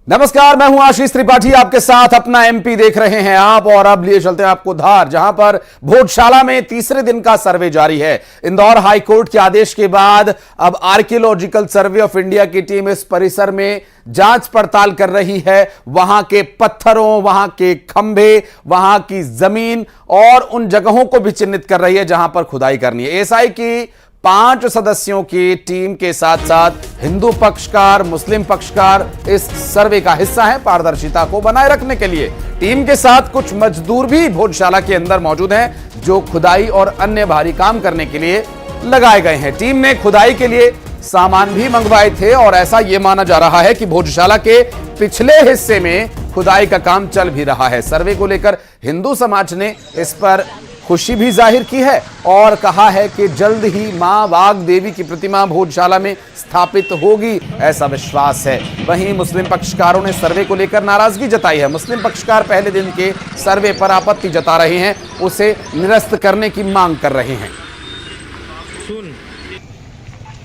नमस्कार, मैं हूं आशीष त्रिपाठी, आपके साथ अपना एमपी देख रहे हैं आप। और अब लिए चलते हैं आपको धार, जहां पर भोजशाला में तीसरे दिन का सर्वे जारी है। इंदौर हाईकोर्ट के आदेश के बाद अब आर्कियोलॉजिकल सर्वे ऑफ इंडिया की टीम इस परिसर में जांच पड़ताल कर रही है। वहां के पत्थरों, वहां के खंभे, वहां की जमीन और उन जगहों को भी चिन्हित कर रही है जहां पर खुदाई करनी है। एसआई की 5 सदस्यों की टीम के साथ साथ हिंदू पक्षकार, मुस्लिम पक्षकार इस सर्वे का हिस्सा है। पारदर्शिता को बनाए रखने के लिए टीम के साथ कुछ मजदूर भी भोजशाला के अंदर मौजूद हैं, जो खुदाई और अन्य भारी काम करने के लिए लगाए गए हैं। टीम ने खुदाई के लिए सामान भी मंगवाए थे और ऐसा यह माना जा रहा है कि भोजशाला के पिछले हिस्से में खुदाई का काम चल भी रहा है। सर्वे को लेकर हिंदू समाज ने इस पर खुशी भी जाहिर की है और कहा है कि जल्द ही मां वाग देवी की प्रतिमा भोजशाला में स्थापित होगी, ऐसा विश्वास है। वहीं मुस्लिम पक्षकारों ने सर्वे को लेकर नाराजगी जताई है। मुस्लिम पक्षकार पहले दिन के सर्वे पर आपत्ति जता रहे हैं, उसे निरस्त करने की मांग कर रहे हैं।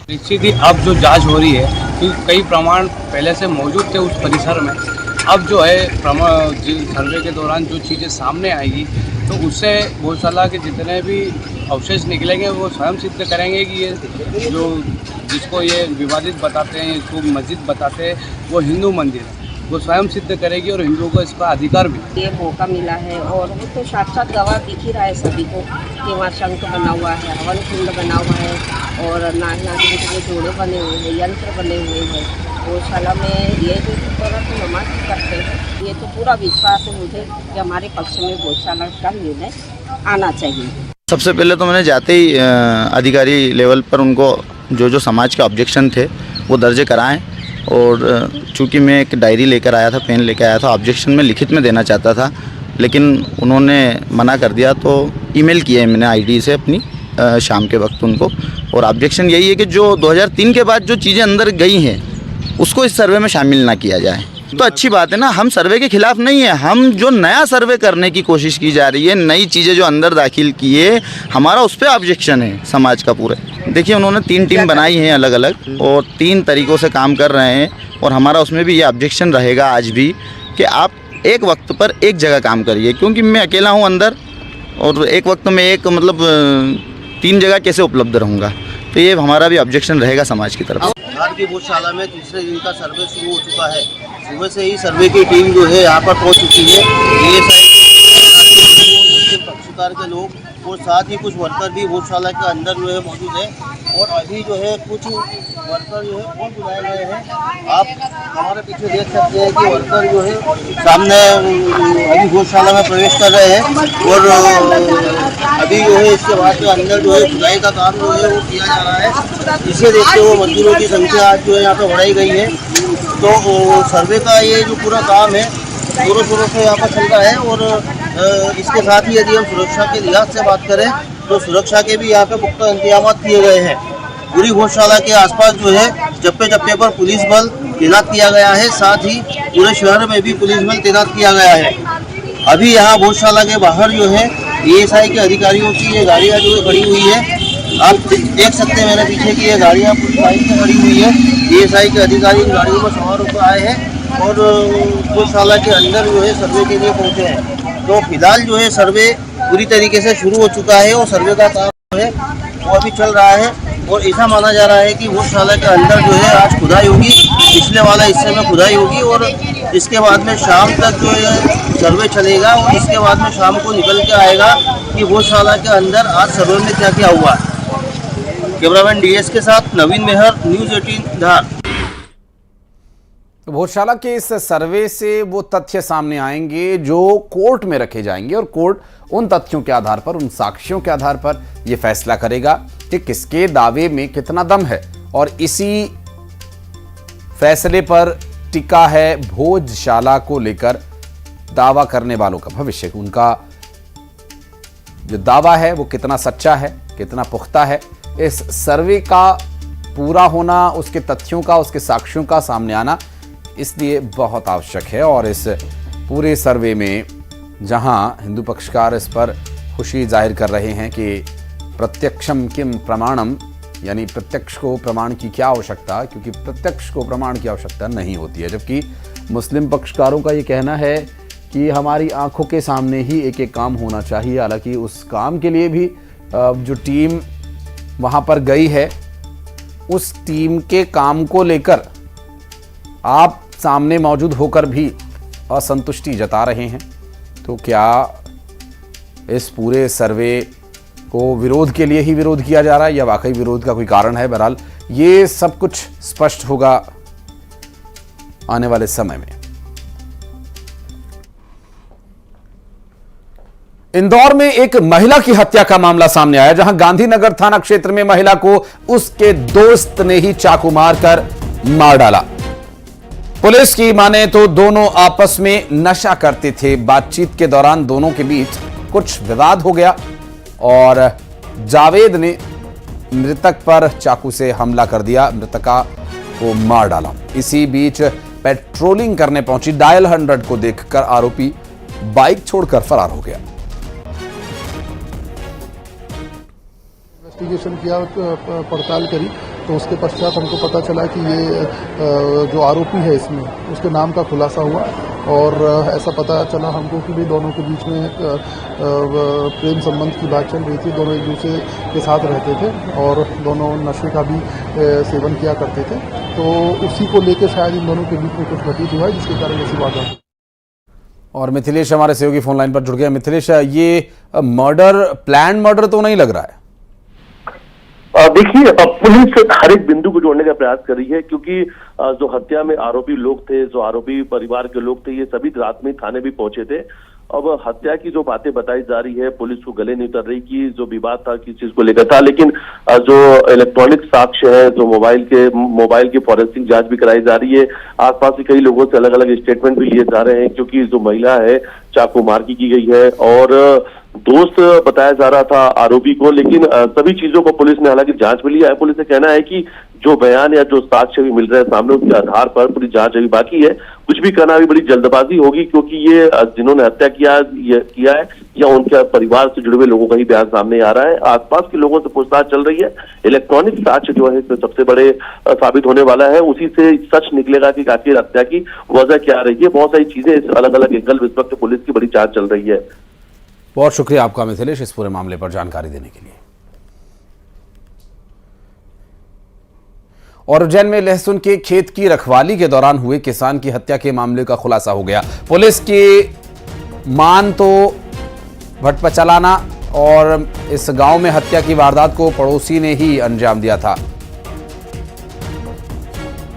निश्चित ही अब जो जांच हो रही है, क्योंकि कई प्रमाण पहले से मौजूद थे उस परिसर में, अब जो है सर्वे के दौरान जो चीज़ें सामने आएगी तो उससे भोजशाला के जितने भी अवशेष निकलेंगे वो स्वयं सिद्ध करेंगे कि ये जो जिसको ये विवादित बताते हैं, इसको मस्जिद बताते हैं, वो हिंदू मंदिर है। वो स्वयं सिद्ध करेगी और हिंदुओं को इसका अधिकार भी। ये मौका मिला है और वो तो साक्षात गवाह दिख ही रहा है सभी को कि वहाँ शंख बना हुआ है, हवन कुंड बना हुआ है और नागिन के जोड़े बने हुए हैं, यंत्र बने हुए हैं। गौशाला में ये जो तो नमाज करते हैं, ये तो पूरा विश्वास है मुझे कि हमारे पक्ष में गौशाला का निर्णय आना चाहिए। सबसे पहले तो मैंने जाते ही अधिकारी लेवल पर उनको जो समाज के ऑब्जेक्शन थे वो दर्ज कराएं और चूंकि मैं एक डायरी लेकर आया था, पेन लेकर आया था, ऑब्जेक्शन में लिखित में देना चाहता था लेकिन उन्होंने मना कर दिया, तो ईमेल किया है मैंने आईडी से अपनी शाम के वक्त उनको। और ऑब्जेक्शन यही है कि जो 2003 के बाद जो चीज़ें अंदर गई हैं उसको इस सर्वे में शामिल ना किया जाए। तो अच्छी बात है ना, हम सर्वे के खिलाफ नहीं है, हम जो नया सर्वे करने की कोशिश की जा रही है, नई चीज़ें जो अंदर दाखिल किए, हमारा उस पर ऑब्जेक्शन है समाज का पूरे। देखिए उन्होंने 3 टीम बनाई हैं अलग अलग और 3 तरीक़ों से काम कर रहे हैं और हमारा उसमें भी ये ऑब्जेक्शन रहेगा आज भी कि आप एक वक्त पर एक जगह काम करिए, क्योंकि मैं अकेला हूँ अंदर और एक वक्त में एक 3 जगह कैसे उपलब्ध रहूँगा। तो ये हमारा भी ऑब्जेक्शन रहेगा समाज की तरफ। धार की भोजशाला में तीसरे दिन का सर्वे शुरू हो चुका है। सुबह से ही सर्वे की टीम जो है यहाँ पर पहुँच चुकी है। मुस्लिम पक्षकार के लोग और साथ ही कुछ वर्कर भी भोजशाला के अंदर जो है मौजूद है और अभी जो है कुछ वर्कर जो है और बुलाए गए हैं। आप हमारे पीछे देख सकते हैं कि वर्कर जो है सामने अभी भोजशाला में प्रवेश कर रहे हैं और अभी जो है इसके बाद जो अंदर जो है खुदाई का काम जो है वो किया जा रहा है। इसे देखते हुए मजदूरों की संख्या आज जो है यहाँ पर बढ़ाई गई है। तो सर्वे का ये जो पूरा काम है जोरों शोरों से यहाँ पर चल रहा है और इसके साथ ही यदि हम सुरक्षा के लिहाज से बात करें तो सुरक्षा के भी यहाँ पे पुख्ता इंतजाम किए गए हैं। पूरी भोजशाला के आसपास जो है चप्पे चप्पे पर पुलिस बल तैनात किया गया है, साथ ही पूरे शहर में भी पुलिस बल तैनात किया गया है। अभी यहाँ भोजशाला के बाहर जो है एएसआई के अधिकारियों की ये गाड़ियाँ जो खड़ी हुई है, आप देख सकते हैं मेरे पीछे की ये गाड़ियाँ पूरी लाइन से खड़ी हुई है। एएसआई के अधिकारी इन गाड़ियों में सवार होकर आए हैं और भोजशाला के अंदर जो है सर्वे के लिए पहुँचे हैं। तो फिलहाल जो है सर्वे पूरी तरीके से शुरू हो चुका है और सर्वे का काम जो है वो अभी चल रहा है और ऐसा माना जा रहा है कि भोजशाला के अंदर जो है आज खुदाई होगी, पिछले वाला हिस्से में खुदाई होगी और इसके बाद में शाम तक जो है सर्वे चलेगा और इसके बाद में शाम को निकल के आएगा कि भोजशाला के अंदर आज सर्वे में क्या क्या हुआ। कैमरामैन डीएस के साथ नवीन मेहर, न्यूज़ 18 धार। भोजशाला के इस सर्वे से वो तथ्य सामने आएंगे जो कोर्ट में रखे जाएंगे और कोर्ट उन तथ्यों के आधार पर, उन साक्ष्यों के आधार पर यह फैसला करेगा कि किसके दावे में कितना दम है। और इसी फैसले पर टिका है भोजशाला को लेकर दावा करने वालों का भविष्य। उनका जो दावा है वो कितना सच्चा है, कितना पुख्ता है। इस सर्वे का पूरा होना, उसके तथ्यों का, उसके साक्ष्यों का सामने आना इसलिए बहुत आवश्यक है। और इस पूरे सर्वे में जहां हिंदू पक्षकार इस पर खुशी जाहिर कर रहे हैं कि प्रत्यक्षम किम प्रमाणम, यानी प्रत्यक्ष को प्रमाण की क्या आवश्यकता, क्योंकि प्रत्यक्ष को प्रमाण की आवश्यकता नहीं होती है, जबकि मुस्लिम पक्षकारों का ये कहना है कि हमारी आंखों के सामने ही एक एक काम होना चाहिए। हालांकि उस काम के लिए भी जो टीम वहां पर गई है, उस टीम के काम को लेकर आप सामने मौजूद होकर भी असंतुष्टि जता रहे हैं। तो क्या इस पूरे सर्वे को विरोध के लिए ही विरोध किया जा रहा है या वाकई विरोध का कोई कारण है? बहरहाल ये सब कुछ स्पष्ट होगा आने वाले समय में। इंदौर में एक महिला की हत्या का मामला सामने आया, जहां गांधीनगर थाना क्षेत्र में महिला को उसके दोस्त ने ही चाकू मारकर मार डाला। पुलिस की माने तो दोनों आपस में नशा करते थे। बातचीत के दौरान दोनों के बीच कुछ विवाद हो गया और जावेद ने मृतक पर चाकू से हमला कर दिया, मृतका को मार डाला। इसी बीच पेट्रोलिंग करने पहुंची डायल 100 को देखकर आरोपी बाइक छोड़कर फरार हो गया। इन्वेस्टिगेशन किया, पड़ताल करी तो उसके पश्चात हमको पता चला कि ये जो आरोपी है इसमें उसके नाम का खुलासा हुआ और ऐसा पता चला हमको कि भी दोनों के बीच में प्रेम संबंध की बात चल रही थी। दोनों एक दूसरे के साथ रहते थे और दोनों नशे का भी सेवन किया करते थे। तो उसी को लेकर शायद इन दोनों के बीच में कुछ घटित हुआ है, जिसके कारण ऐसी बात हुई। और मिथिलेश हमारे सहयोगी फोन लाइन पर जुड़ गया। मिथिलेश, ये मर्डर प्लान मर्डर तो नहीं लग रहा है? देखिए, पुलिस हर एक बिंदु को जोड़ने का प्रयास कर रही है, क्योंकि जो हत्या में आरोपी लोग थे, जो आरोपी परिवार के लोग थे, ये सभी रात में थाने भी पहुंचे थे। अब हत्या की जो बातें बताई जा रही है, पुलिस को गले नहीं उतर रही कि जो विवाद था किस चीज को लेकर था। लेकिन जो इलेक्ट्रॉनिक साक्ष्य है, जो मोबाइल की फॉरेंसिक जांच भी कराई जा रही है। आसपास के कई लोगों से अलग अलग स्टेटमेंट भी लिए जा रहे हैं, क्योंकि जो महिला है चाकू मार की गई है और दोस्त बताया जा रहा था आरोपी को। लेकिन सभी चीजों को पुलिस ने हालांकि जांच में लिया है। पुलिस का कहना है कि जो बयान या जो साक्ष्य भी मिल रहे हैं सामने, उसके आधार पर पूरी जांच अभी बाकी है। कुछ भी करना अभी बड़ी जल्दबाजी होगी, क्योंकि ये जिन्होंने हत्या किया है या उनके परिवार से जुड़े हुए लोगों का ही बयान सामने आ रहा है। आसपास के लोगों से पूछताछ चल रही है। इलेक्ट्रॉनिक साक्ष्य जो है सबसे बड़े साबित होने वाला है। उसी से सच निकलेगा कि आखिर हत्या की वजह क्या रही है। बहुत सारी चीजें अलग अलग एंगल इस वक्त पुलिस की बड़ी जांच चल रही है। बहुत शुक्रिया आपका मिथिलेश इस पूरे मामले पर जानकारी देने के लिए। और उज्जैन में लहसुन के खेत की रखवाली के दौरान हुए किसान की हत्या के मामले का खुलासा हो गया। पुलिस की मान तो भटपचलाना और इस गांव में हत्या की वारदात को पड़ोसी ने ही अंजाम दिया था।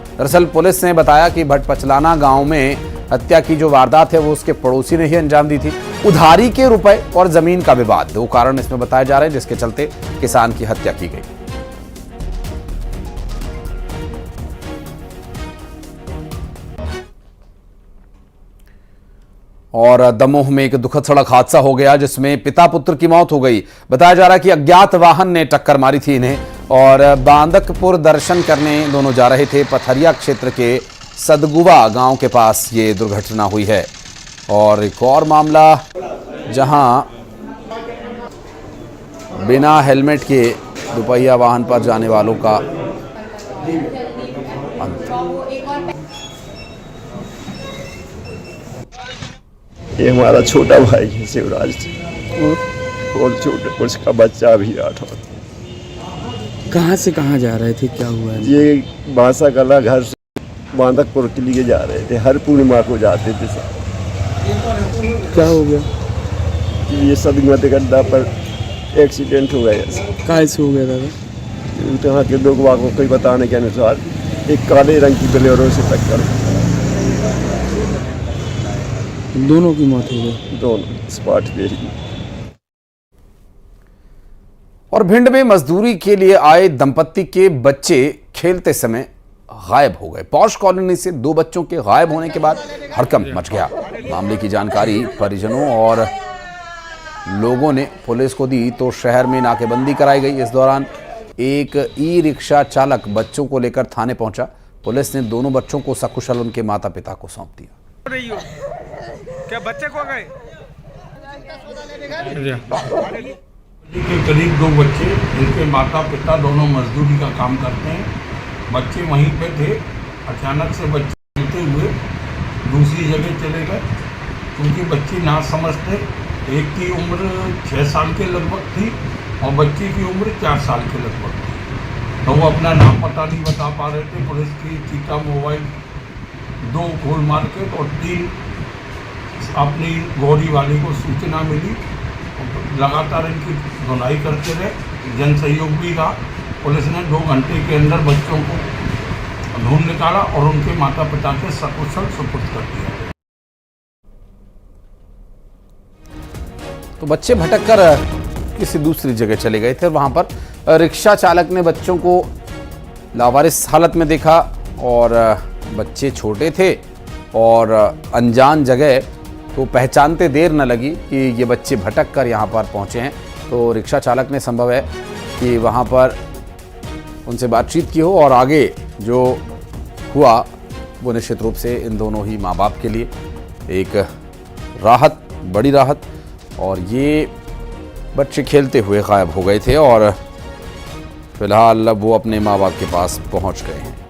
दरअसल पुलिस ने बताया कि भटपचलाना गांव में हत्या की जो वारदात है वो उसके पड़ोसी ने ही अंजाम दी थी। उधारी के रुपए और जमीन का विवाद, दो कारण इसमें बताए जा रहे हैं जिसके चलते किसान की हत्या की गई। और दमोह में एक दुखद सड़क हादसा हो गया, जिसमें पिता पुत्र की मौत हो गई। बताया जा रहा है कि अज्ञात वाहन ने टक्कर मारी थी इन्हें और बांदकपुर दर्शन करने दोनों जा रहे थे। पथरिया क्षेत्र के सदगुवा गांव के पास ये दुर्घटना हुई है। और एक और मामला, जहां बिना हेलमेट के दुपहिया वाहन पर जाने वालों का ये हमारा छोटा भाई है शिवराज और छोटा उसका बच्चा भी 8 और। कहाँ से कहाँ जा रहे थे, क्या हुआ है? ये बांसा कला घर से बांदकपुर के लिए जा रहे थे, हर पूर्णिमा को जाते थे सब। क्या हो गया? ये सदगुवा गड्ढा पर एक्सीडेंट हो गया। कैसे हो गया दादा? यहाँ के लोग वाकों को बताने के अनुसार एक काले रंग की बोलेरो से टक्कर, दोनों की मौत हो गई, दोनों स्पॉट पे ही। और भिंड में मजदूरी के लिए आए दंपत्ति के बच्चे खेलते समय गायब हो गए। पौष कॉलोनी से 2 बच्चों के गायब होने के बाद हड़कंप मच गया। मामले की जानकारी परिजनों और लोगों ने पुलिस को दी तो शहर में नाकेबंदी कराई गई। इस दौरान एक ई रिक्शा चालक बच्चों को लेकर थाने पहुंचा। पुलिस ने दोनों बच्चों को सकुशल उनके माता पिता को सौंप दिया। क्या बच्चे को गए के करीब 2 बच्चे, जिनके माता पिता दोनों मजदूरी का काम करते हैं। बच्चे वहीं पे थे। अचानक से बच्चे खेलते हुए दूसरी जगह चले गए, क्योंकि बच्ची ना समझते। एक की उम्र 6 साल के लगभग थी और बच्ची की उम्र 4 साल के लगभग थी। तो वो अपना नाम पता नहीं बता पा रहे थे। पुलिस की चीता मोबाइल 2 गोल मार्केट और 3 अपनी गौरी वाली को सूचना मिली। लगातार इनकी धुनाई करते रहे, जन सहयोग भी रहा। पुलिस ने 2 घंटे के अंदर बच्चों को ढूंढ निकाला और उनके माता पिता के सकुशल सुपुर्द कर दिया। तो बच्चे भटक कर किसी दूसरी जगह चले गए थे और वहां पर रिक्शा चालक ने बच्चों को लावारिस हालत में देखा और बच्चे छोटे थे और अनजान जगह, तो पहचानते देर न लगी कि ये बच्चे भटक कर यहाँ पर पहुँचे हैं। तो रिक्शा चालक ने संभव है कि वहाँ पर उनसे बातचीत की हो और आगे जो हुआ वो निश्चित रूप से इन दोनों ही माँ बाप के लिए एक राहत, बड़ी राहत। और ये बच्चे खेलते हुए गायब हो गए थे और फिलहाल अब वो अपने माँ बाप के पास पहुँच गए हैं।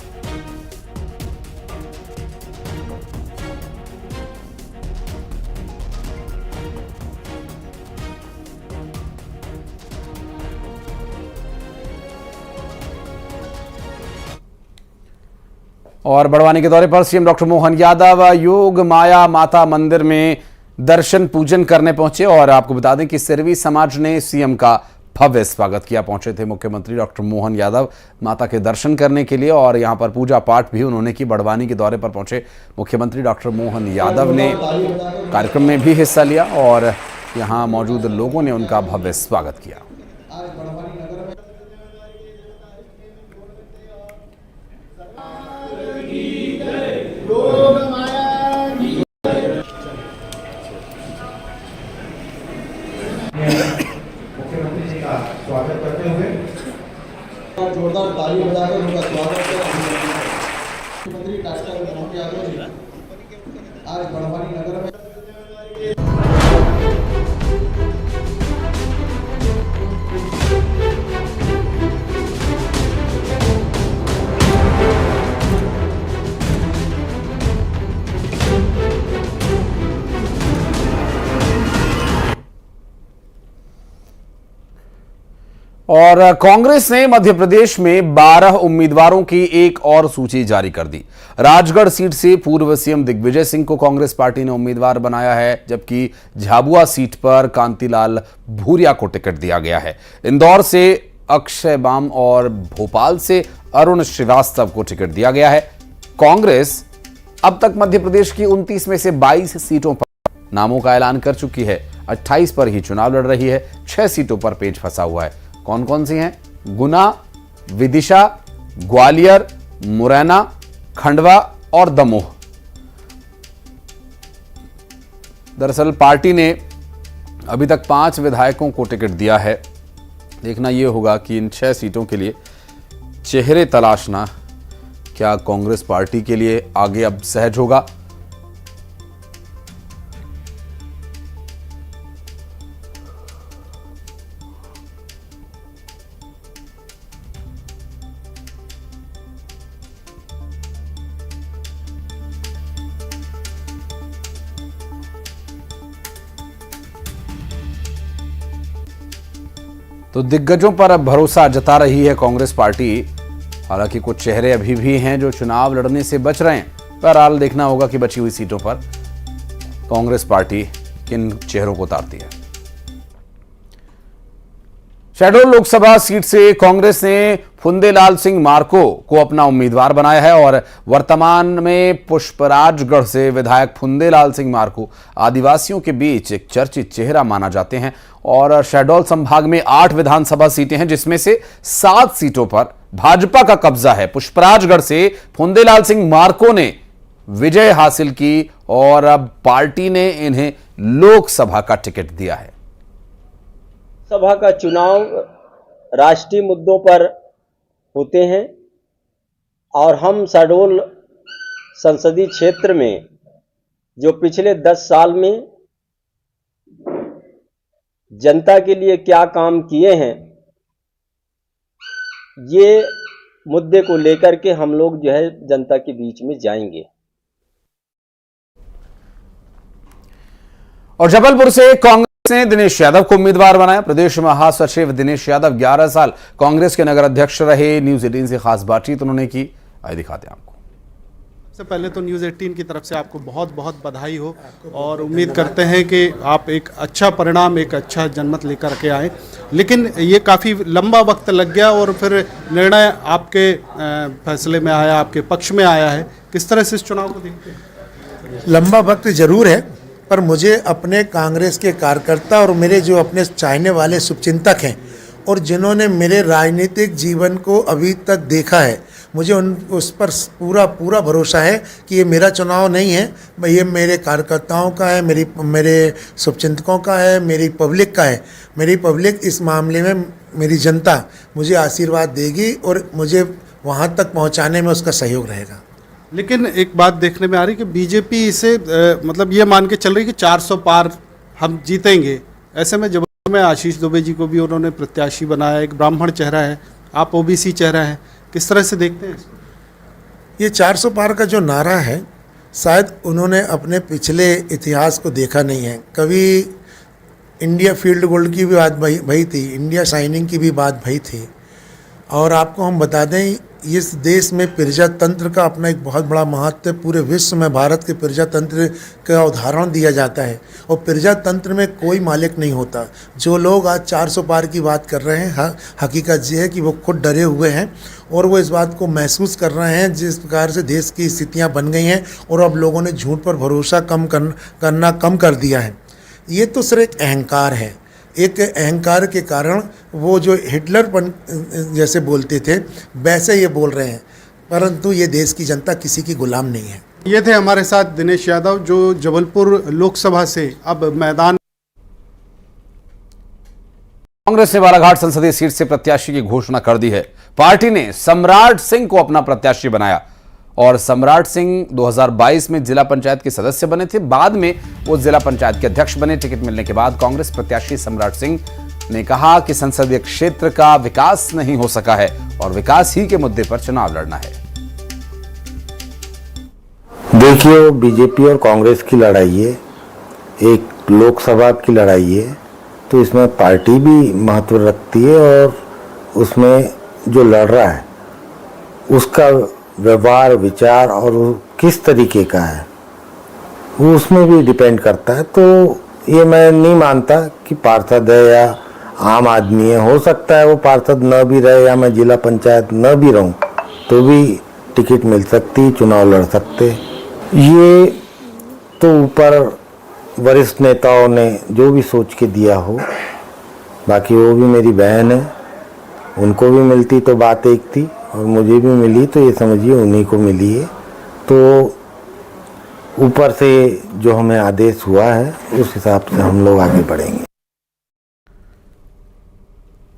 और बड़वानी के दौरे पर सीएम डॉक्टर मोहन यादव योग माया माता मंदिर में दर्शन पूजन करने पहुंचे और आपको बता दें कि सिरवी समाज ने सीएम का भव्य स्वागत किया। पहुंचे थे मुख्यमंत्री डॉक्टर मोहन यादव माता के दर्शन करने के लिए और यहां पर पूजा पाठ भी उन्होंने की। बड़वानी के दौरे पर पहुंचे मुख्यमंत्री डॉक्टर मोहन यादव ने कार्यक्रम में भी हिस्सा लिया और यहां मौजूद लोगों ने उनका भव्य स्वागत किया। मुख्यमंत्री जी का स्वागत करते हुए जोरदार ताली बजाकर उनका स्वागत करें। मुख्यमंत्री डॉक्टर मोहन यादव जी आज बड़वानी नगर में और कांग्रेस ने मध्य प्रदेश में 12 उम्मीदवारों की एक और सूची जारी कर दी। राजगढ़ सीट से पूर्व सीएम दिग्विजय सिंह को कांग्रेस पार्टी ने उम्मीदवार बनाया है, जबकि झाबुआ सीट पर कांतिलाल भूरिया को टिकट दिया गया है। इंदौर से अक्षय बाम और भोपाल से अरुण श्रीवास्तव को टिकट दिया गया है। कांग्रेस अब तक मध्य प्रदेश की 29 में से 22 सीटों पर नामों का ऐलान कर चुकी है। 28 पर ही चुनाव लड़ रही है। 6 सीटों पर पेच फंसा हुआ है। कौन कौन सी हैं? गुना, विदिशा, ग्वालियर, मुरैना, खंडवा और दमोह। दरअसल पार्टी ने अभी तक 5 विधायकों को टिकट दिया है। देखना यह होगा कि इन 6 सीटों के लिए चेहरे तलाशना क्या कांग्रेस पार्टी के लिए आगे अब सहज होगा। तो दिग्गजों पर अब भरोसा जता रही है कांग्रेस पार्टी। हालांकि कुछ चेहरे अभी भी हैं जो चुनाव लड़ने से बच रहे हैं। बहरहाल देखना होगा कि बची हुई सीटों पर कांग्रेस पार्टी किन चेहरों को उतारती है। शहडोल लोकसभा सीट से कांग्रेस ने फुंदेलाल सिंह मार्को को अपना उम्मीदवार बनाया है और वर्तमान में पुष्पराजगढ़ से विधायक फुंदेलाल सिंह मार्को आदिवासियों के बीच एक चर्चित चेहरा माना जाते हैं। और शहडोल संभाग में 8 विधानसभा सीटें हैं, जिसमें से 7 सीटों पर भाजपा का कब्जा है। पुष्पराजगढ़ से फुंदेलाल सिंह मार्को ने विजय हासिल की और अब पार्टी ने इन्हें लोकसभा का टिकट दिया है। सभा का चुनाव राष्ट्रीय मुद्दों पर होते हैं और हम शहडोल संसदीय क्षेत्र में जो पिछले 10 साल में जनता के लिए क्या काम किए हैं, ये मुद्दे को लेकर के हम लोग जो है जनता के बीच में जाएंगे। और जबलपुर से कांग्रेस ने दिनेश यादव को उम्मीदवार बनाया। प्रदेश महासचिव दिनेश यादव 11 साल कांग्रेस के नगर अध्यक्ष रहे। न्यूज 18 से खास बातचीत उन्होंने की, आइए दिखाते हैं आपको। सबसे पहले तो न्यूज़ 18 की तरफ से आपको बहुत बहुत बधाई हो और उम्मीद करते हैं कि आप एक अच्छा परिणाम, एक अच्छा जनमत लेकर के आए। लेकिन ये काफ़ी लंबा वक्त लग गया और फिर निर्णय आपके फैसले में आया, आपके पक्ष में आया है। किस तरह से इस चुनाव को देखते हैं? लंबा वक्त जरूर है, पर मुझे अपने कांग्रेस के कार्यकर्ता और मेरे जो अपने चाहने वाले शुभचिंतक हैं और जिन्होंने मेरे राजनीतिक जीवन को अभी तक देखा है, मुझे उस पर पूरा भरोसा है कि ये मेरा चुनाव नहीं है, ये मेरे कार्यकर्ताओं का है, मेरे शुभचिंतकों का है, मेरी पब्लिक का है। मेरी पब्लिक इस मामले में, मेरी जनता मुझे आशीर्वाद देगी और मुझे वहाँ तक पहुँचाने में उसका सहयोग रहेगा। लेकिन एक बात देखने में आ रही कि बीजेपी इसे मतलब ये मान के चल रही कि 400 पार हम जीतेंगे। ऐसे में जबलपुर में आशीष दुबे जी को भी उन्होंने प्रत्याशी बनाया, एक ब्राह्मण चेहरा है, आप ओबीसी चेहरा है, किस तरह से देखते हैं इसको? ये 400 पार का जो नारा है, शायद उन्होंने अपने पिछले इतिहास को देखा नहीं है। कभी इंडिया फील्ड गोल्ड की भी बात भई थी, इंडिया शाइनिंग की भी बात भई थी। और आपको हम बता दें, इस देश में प्रजातंत्र का अपना एक बहुत बड़ा महत्व है। पूरे विश्व में भारत के प्रजातंत्र का उदाहरण दिया जाता है और प्रजातंत्र में कोई मालिक नहीं होता। जो लोग आज 400 पार की बात कर रहे हैं, हकीकत ये है कि वो खुद डरे हुए हैं और वो इस बात को महसूस कर रहे हैं जिस प्रकार से देश की स्थितियां बन गई हैं और अब लोगों ने झूठ पर भरोसा करना कम कर दिया है। ये तो सिर्फ एक अहंकार है। एक अहंकार के कारण वो जो हिटलर जैसे बोलते थे वैसे ये बोल रहे हैं, परंतु ये देश की जनता किसी की गुलाम नहीं है। ये थे हमारे साथ दिनेश यादव जो जबलपुर लोकसभा से अब मैदान। कांग्रेस ने बालाघाट संसदीय सीट से प्रत्याशी की घोषणा कर दी है। पार्टी ने सम्राट सिंह को अपना प्रत्याशी बनाया और सम्राट सिंह 2022 में जिला पंचायत के सदस्य बने थे। बाद में वो जिला पंचायत के अध्यक्ष बने। टिकट मिलने के बाद कांग्रेस प्रत्याशी सम्राट सिंह ने कहा कि संसदीय क्षेत्र का विकास नहीं हो सका है और विकास ही के मुद्दे पर चुनाव लड़ना है। देखिए, बीजेपी और कांग्रेस की लड़ाई है, एक लोकसभा की लड़ाई है, तो इसमें पार्टी भी महत्व रखती है और उसमें जो लड़ रहा है उसका व्यवहार, विचार और किस तरीके का है वो उसमें भी डिपेंड करता है। तो ये मैं नहीं मानता कि पार्षद है या आम आदमी है। हो सकता है वो पार्षद न भी रहे या मैं जिला पंचायत न भी रहूं तो भी टिकट मिल सकती, चुनाव लड़ सकते। ये तो ऊपर वरिष्ठ नेताओं ने जो भी सोच के दिया हो, बाकी वो भी मेरी बहन है, उनको भी मिलती तो बात एक थी और मुझे भी मिली तो ये समझिए उन्हीं को मिली है। तो ऊपर से जो हमें आदेश हुआ है उस हिसाब से हम लोग आगे बढ़ेंगे।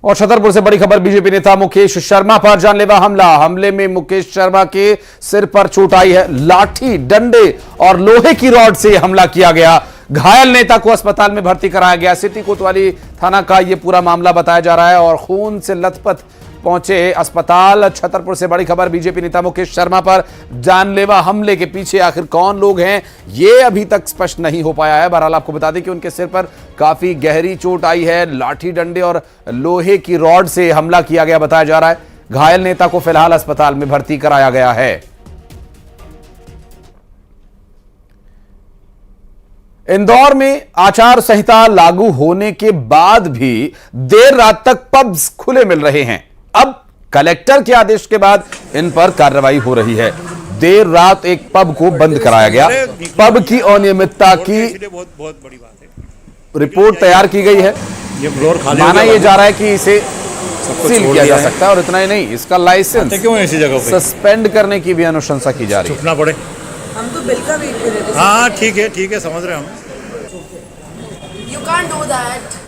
और छतरपुर से बड़ी खबर, बीजेपी नेता मुकेश शर्मा पर जानलेवा हमले में मुकेश शर्मा के सिर पर चोट आई है। लाठी, डंडे और लोहे की रॉड से हमला किया गया। घायल नेता को अस्पताल में भर्ती कराया गया। सिटी कोतवाली थाना का यह पूरा मामला बताया जा रहा है और खून से लथपथ पहुंचे अस्पताल। छतरपुर से बड़ी खबर, बीजेपी नेता मुकेश शर्मा पर जानलेवा हमले के पीछे आखिर कौन लोग हैं ये अभी तक स्पष्ट नहीं हो पाया है। बहरहाल आपको बता दें कि उनके सिर पर काफी गहरी चोट आई है। लाठी, डंडे और लोहे की रॉड से हमला किया गया बताया जा रहा है। घायल नेता को फिलहाल अस्पताल में भर्ती कराया गया है। इंदौर में आचार संहिता लागू होने के बाद भी देर रात तक पब्स खुले मिल रहे हैं। अब कलेक्टर के आदेश के बाद इन पर कार्रवाई हो रही है। देर रात एक पब को बंद कराया गया। पब की अनियमितता की रिपोर्ट तैयार की गई है। माना यह जा रहा है कि इसे सील किया जा सकता है और इतना ही नहीं, इसका लाइसेंस सस्पेंड करने की भी अनुशंसा की जा रही है। हम तो बिल का वेट कर रहे थे। हाँ ठीक है समझ रहे हैं हम। You can't do that.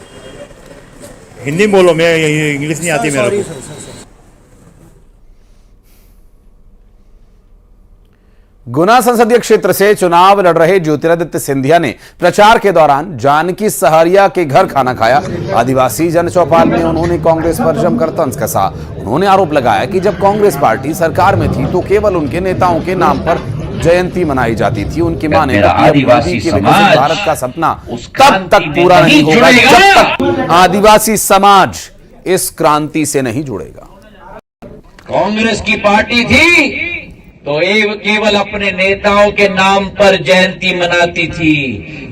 Hindi बोलो, मैं इंग्लिश नहीं आती मेरे को। गुना संसदीय क्षेत्र से चुनाव लड़ रहे ज्योतिरादित्य सिंधिया ने प्रचार के दौरान जानकी सहारिया के घर खाना खाया। आदिवासी जन चौपाल में उन्होंने कांग्रेस पर जमकर तंज कसा। उन्होंने आरोप लगाया कि जब कांग्रेस पार्टी सरकार में थी तो केवल उनके नेताओं के नाम पर जयंती मनाई जाती थी। उनकी माने मेरा आदिवासी समाज भारत का सपना तब तक पूरा नहीं होगा जब तक आदिवासी समाज इस क्रांति से नहीं जुड़ेगा। कांग्रेस की पार्टी थी तो केवल अपने नेताओं के नाम पर जयंती मनाती थी।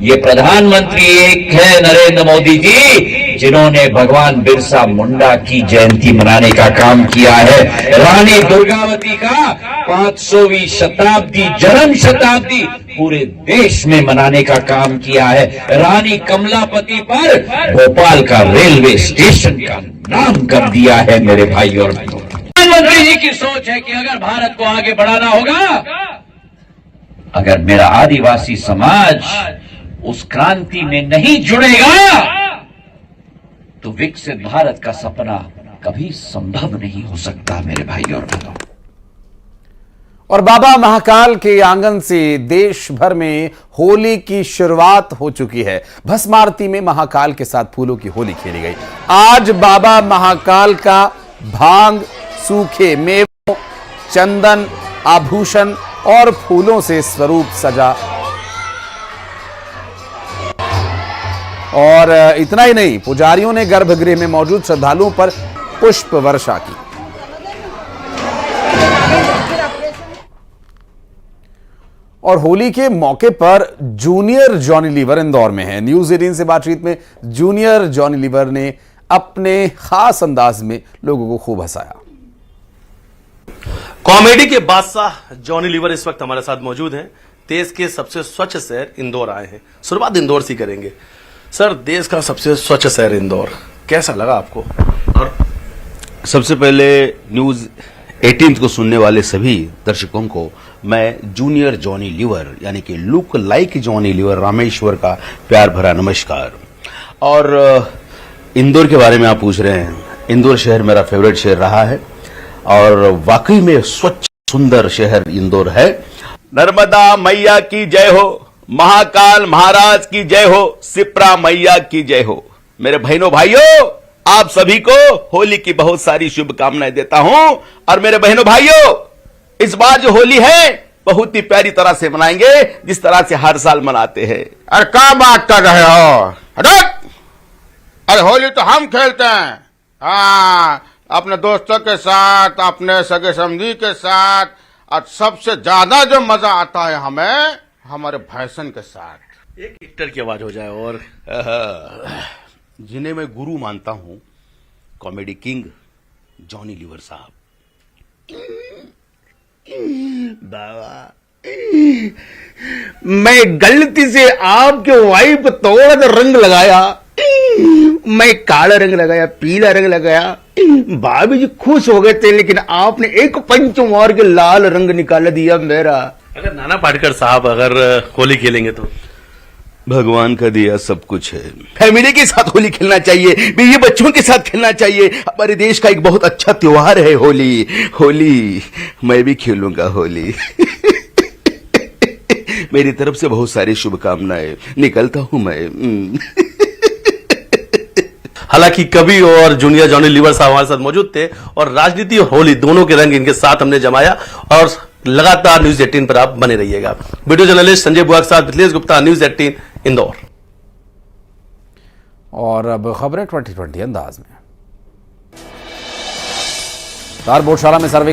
ये प्रधानमंत्री एक है नरेंद्र मोदी जी, जिन्होंने भगवान बिरसा मुंडा की जयंती मनाने का काम किया है। रानी दुर्गावती का 500वीं शताब्दी जन्म शताब्दी पूरे देश में मनाने का काम किया है। रानी कमलापति पर भोपाल का रेलवे स्टेशन का नाम कर दिया है। मेरे भाई और बहनों, प्रधानमंत्री जी की सोच है कि अगर भारत को आगे बढ़ाना होगा, अगर मेरा आदिवासी समाज उस क्रांति में नहीं जुड़ेगा तो विकसित भारत का सपना कभी संभव नहीं हो सकता। मेरे भाई और बहनों, और बाबा महाकाल के आंगन से देश भर में होली की शुरुआत हो चुकी है। भस्म आरती में महाकाल के साथ फूलों की होली खेली गई। आज बाबा महाकाल का भांग, सूखे मेवों, चंदन, आभूषण और फूलों से स्वरूप सजा। और इतना ही नहीं, पुजारियों ने गर्भगृह में मौजूद श्रद्धालुओं पर पुष्प वर्षा की। और होली के मौके पर जूनियर जॉनी लीवर इंदौर में है। न्यूज 18 से बातचीत में जूनियर जॉनी लीवर ने अपने खास अंदाज में लोगों को खूब हंसाया। कॉमेडी के बादशाह जॉनी लीवर इस वक्त हमारे साथ मौजूद हैं। देश के सबसे स्वच्छ शहर इंदौर आए हैं। शुरुआत इंदौर से करेंगे। सर, देश का सबसे स्वच्छ शहर इंदौर, कैसा लगा आपको? और सबसे पहले न्यूज 18 को सुनने वाले सभी दर्शकों को मैं जूनियर जॉनी लीवर यानी कि लुक लाइक जॉनी लीवर रामेश्वर का प्यार भरा नमस्कार। और इंदौर के बारे में आप पूछ रहे हैं। इंदौर शहर मेरा फेवरेट शहर रहा है और वाकई में स्वच्छ सुंदर शहर इंदौर है। नर्मदा मैया की जय हो, महाकाल महाराज की जय हो, सिप्रा मैया की जय हो। मेरे बहनों भाइयों, आप सभी को होली की बहुत सारी शुभकामनाएं देता हूं। और मेरे बहनों भाइयों, इस बार जो होली है बहुत ही प्यारी तरह से मनाएंगे, जिस तरह से हर साल मनाते हैं। अरे क्या बात कर रहे हो? अरे होली तो हम खेलते हैं, हाँ, अपने दोस्तों के साथ, अपने सगे समधी के साथ। और सबसे ज्यादा जो मजा आता है हमें हमारे भैसन के साथ। एक एक्टर की आवाज हो जाए। और जिन्हें मैं गुरु मानता हूं, कॉमेडी किंग जॉनी लीवर साहब। बाबा, मैं गलती से आपके वाइफ थोड़ा सा रंग लगाया, मैं काला रंग लगाया, पीला रंग लगाया, भाभी जी खुश हो गए थे, लेकिन आपने एक पंच मार के लाल रंग निकाल दिया मेरा। अगर नाना पाटेकर साहब अगर होली खेलेंगे तो? भगवान का दिया सब कुछ है। फैमिली के साथ होली खेलना चाहिए, बीवी बच्चों के साथ खेलना चाहिए। हमारे देश का एक बहुत अच्छा त्योहार है होली। होली मैं भी खेलूंगा होली। मेरी तरफ से बहुत सारी शुभकामनाएं। निकलता हूं मैं। हालांकि कवि और जूनियर जॉनी लीवर साहब हमारे साथ मौजूद थे और राजनीति और होली दोनों के रंग इनके साथ हमने जमाया। और लगातार न्यूज 18 पर आप बने रहिएगा। वीडियो जर्नलिस्ट संजय बुआ के साथ मिथिलेश गुप्ता, न्यूज 18 इंदौर। और अब खबरें 2020 अंदाज में। तार बोधशाला में सर्वे